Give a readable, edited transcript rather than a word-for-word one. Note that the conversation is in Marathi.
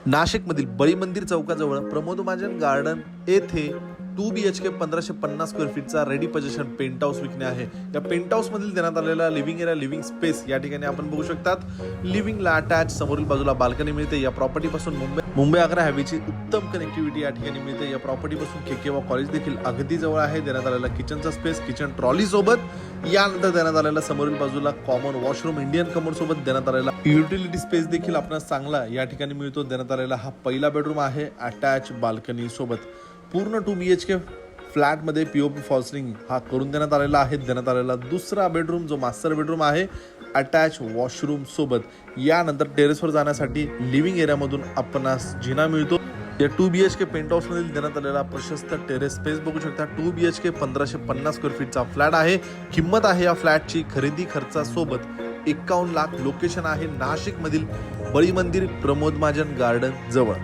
नाशिकमधील बळी मंदिर चौकाजवळ प्रमोद महाजन गार्डन येथे 2 BHK 1550 स्क्वेअर फीटचा रेडी पोझिशन पेंट हाऊस विकणे आहे। या पेंट हाऊस मधील देण्यात आलेला लिव्हिंग एरिया, लिव्हिंग स्पेस या ठिकाणी आपण बघू शकतात। लिव्हिंगला अटॅच समोरील बाजूला बाल्कनी मिळते। या प्रॉपर्टी पासून मुंबई आग्रा हायवेची उत्तम कनेक्टिव्हिटी या ठिकाणी मिळते। या प्रॉपर्टी पासून केकेवा कॉलेज देखील अगदी जवळ आहे। देण्यात आलेला किचनचा स्पेस, किचन ट्रॉली सोबत यानंतर देण्यात आलेला समोरील बाजूला कॉमन वॉशरूम, इंडियन कमोड सोबत देण्यात आलेला युटिलिटी स्पेस देखील आपल्याला चांगला या ठिकाणी मिळतो। देण्यात आलेला हा पहिला बेडरूम आहे अटॅच बाल्कनी सोबत। पूर्ण 2 BHK फ्लॅट मध्ये पीओपी फॉल सिलिंग हा करून देण्यात आलेला आहे। देण्यात आलेला दुसरा बेडरूम जो मास्टर बेडरूम आहे अटॅच वॉशरूम सोबत। यानंतर टेरेसवर जाण्यासाठी लिव्हिंग एरिया मधून आपणास जिना मिळतो। या 2 BHK पेंट हाऊस मधील देण्यात आलेला प्रशस्त टेरेस स्पेस बघू शकता। 2 BHK 1550 स्क्वेअर फीटचा फ्लॅट आहे। किंमत आहे या फ्लॅटची खरेदी खर्चासोबत 51 लाख। लोकेशन आहे नाशिक मधील बळी मंदिर प्रमोद महाजन गार्डन जवळ।